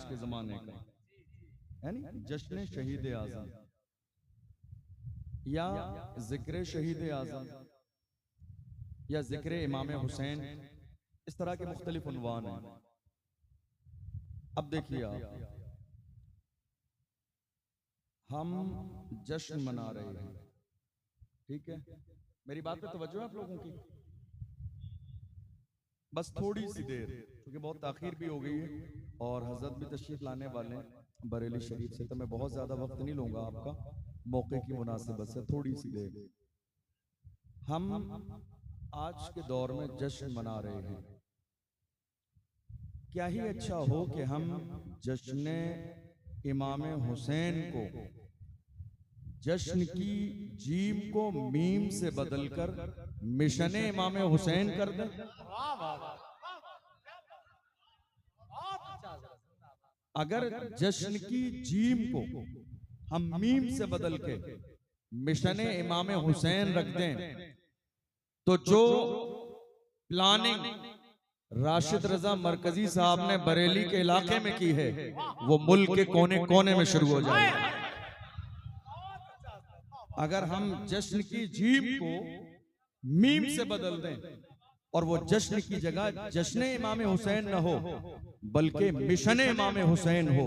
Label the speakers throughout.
Speaker 1: के जमाने का, यानी जश्न शहीद आज़म या जिक्र शहीद आज़म या जिक्र इमाम हुसैन, इस तरह के मुख्तलिफ उन्वान हैं। अब देखिए आप, हम जश्न मना रहे हैं, ठीक है, मेरी बात पे तवज्जो है आप लोगों की? बस थोड़ी सी देर, क्योंकि बहुत ताखीर भी हो गई है और हजरत भी तशरीफ लाने वाले हैं बरेली शरीफ से, तो मैं बहुत ज्यादा वक्त नहीं लूंगा आपका, मौके की मुनासिबत से थोड़ी सी देर। हम आज के दौर में जश्न मना रहे हैं, क्या ही अच्छा हो कि हम जश्न इमाम हुसैन को, जश्न की जीम को मीम से बदलकर मिशन इमाम हुसैन कर दें। अगर जश्न की जीम को हम मीम से बदल के मिशन इमाम हुसैन रख दें, तो जो प्लानिंग राशिद रजा मरकजी साहब ने बरेली के इलाके में की है, वो मुल्क के कोने कोने में शुरू हो जाए। अगर हम जश्न की जीम को मीम से बदल दें और वो जश्न की जगह जश्न इमाम हुसैन न हो बल्कि मिशन इमाम हुसैन हो,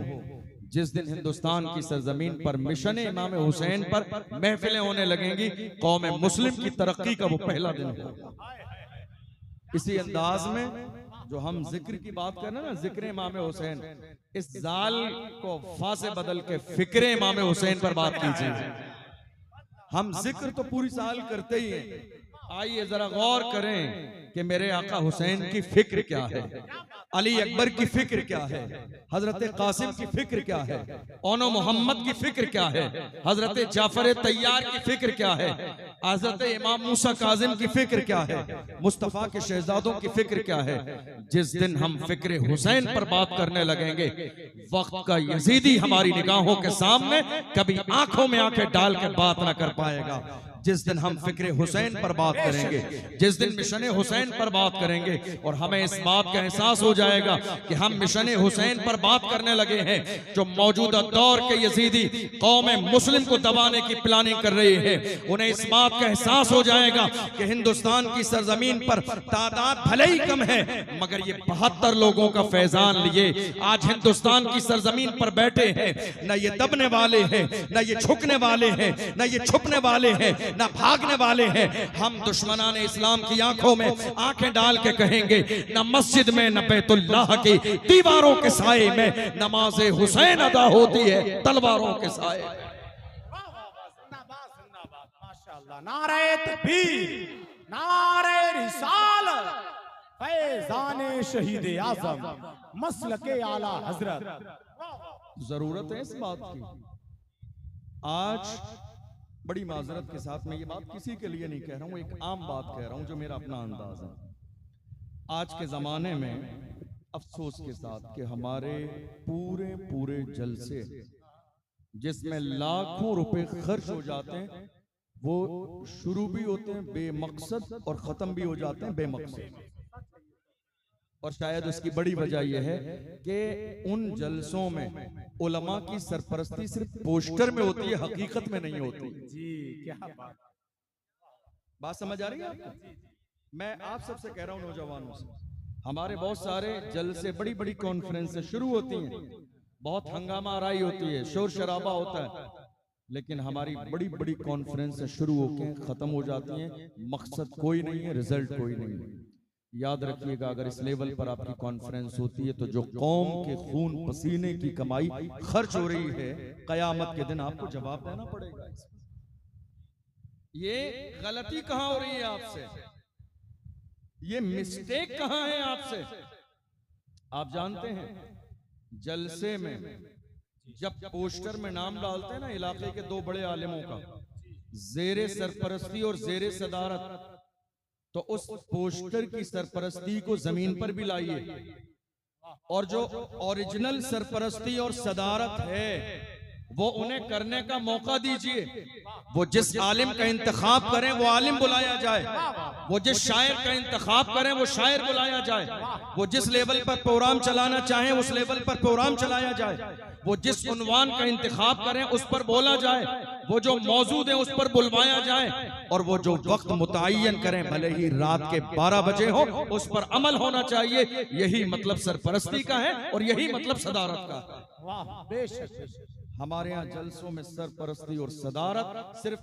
Speaker 1: जिस दिन हिंदुस्तान की सरजमीन पर मिशन इमाम हुसैन पर महफिलें होने लगेंगी, कौम मुस्लिम की तरक्की का वो पहला दिन होगा। इसी अंदाज में जो हम जिक्र की बात कर रहे हैं ना, जिक्र इमाम हुसैन, इस जाल को फा से बदल के फिक्र इमाम हुसैन पर बात कीजिए। हम जिक्र तो पूरी साल करते ही हैं, आइए जरा गौर करें कि मेरे आका हुसैन की फिक्र क्या है, अली अकबर की फिक्र क्या है, हजरत कासिम की फिक्र क्या है, ओनो मोहम्मद की फिक्र क्या है, हजरत जाफर तैयार की फिक्र क्या है, हजरत इमाम मूसा काजिम की फिक्र क्या है, मुस्तफा के शहजादों की फिक्र क्या है। जिस दिन हम फिक्र हुसैन पर बात करने लगेंगे, वक्त का यजीदी हमारी निगाहों के सामने कभी आंखों में आंखें डाल के बात ना कर पाएगा। जिस दिन हम फिक्र हुसैन पर बात करेंगे, जिस दिन मिशन हुसैन पर बात करेंगे, और हमें इस बात का एहसास हो जाएगा कि हम मिशन हुसैन पर बात करने लगे हैं, जो मौजूदा दौर के यजीदी कौम मुस्लिम को दबाने की प्लानिंग कर रही है, उन्हें इस बात का एहसास हो जाएगा कि हिंदुस्तान की सरजमीन पर तादाद भले ही कम है, मगर ये 72 लोगों का फैजान लिए आज हिंदुस्तान की सरजमीन पर बैठे हैं। न ये दबने वाले हैं, न ये झुकने वाले हैं, न ये छुपने वाले हैं, ना भागने वाले हैं। हम दुश्मनान इस्लाम की आंखों में आंखें डाल के कहेंगे, न मस्जिद में न बैतुल्लाह की दीवारों के साए में नमाज हुसैन अदा होती है तलवारों के साए।
Speaker 2: माशाअल्लाह, नारे तकबीर, नारे रिसालत, फैज़ाने शहीद आज़म, मसलके आला हजरत।
Speaker 1: जरूरत है इस बात की। आज बड़ी माजरत के साथ मैं ये बात किसी के लिए नहीं कह रहा हूं, एक आम बात कह रहा हूं जो मेरा अपना अंदाज है। आज के जमाने में अफसोस के साथ कि हमारे पूरे जलसे जिसमें लाखों रुपए खर्च हो जाते हैं, वो शुरू भी होते हैं बेमकसद और खत्म भी हो जाते हैं बेमकसद। और शायद उसकी बड़ी वजह यह है कि उन जलसों में उलमा की सरपरस्ती सिर्फ पोस्टर में होती है, हकीकत में नहीं होती।
Speaker 2: जी क्या
Speaker 1: बात समझ आ रही है आपको? मैं आप सबसे कह रहा हूं, नौजवानों से, हमारे बहुत सारे जलसे, बड़ी बड़ी कॉन्फ्रेंसें शुरू होती हैं, बहुत हंगामा आराई होती है, शोर शराबा होता है, लेकिन हमारी बड़ी बड़ी कॉन्फ्रेंसें शुरू होकर खत्म हो जाती हैं, मकसद कोई नहीं है, रिजल्ट कोई नहीं है। याद रखिएगा, अगर इस लेवल पर आपकी कॉन्फ्रेंस होती है तो जो कौम के खून पसीने की कमाई खर्च हो रही है, कयामत के दिन आपको जवाब देना पड़ेगा। ये गलती कहां हो रही है आपसे, ये मिस्टेक कहां है आपसे? आप जानते हैं, जलसे में जब पोस्टर में नाम डालते हैं ना इलाके के 2 बड़े आलिमों का, जेरे सरपरस्ती और जेरे सदारत, तो उस पोस्टर की सरपरस्ती को जमीन पर भी लाइए, और जो ओरिजिनल सरपरस्ती और सदारत है वो उन्हें करने का मौका दीजिए। वो जिस आलिम का इंतखाब करें वो आलिम बुलाया जाए, वो जिस शायर का इंतखाब करें वो शायर बुलाया जाए, वो जिस लेवल पर प्रोग्राम चलाना चाहें उस लेवल पर प्रोग्राम चलाया जाए, वो जिस उन्वान का इंतखाब करें उस पर बोला जाए, वो जो मौजूद है उस पर बुलवाया जाए, और वो जो वक्त मुतय्यन करें भले ही रात के 12 बजे हो उस पर अमल होना चाहिए। यही मतलब सरपरस्ती का है और यही मतलब सदारत का है।
Speaker 2: वाह, बेशक बेशक।
Speaker 1: हमारे यहाँ जलसों में सरपरस्ती और सदारत सिर्फ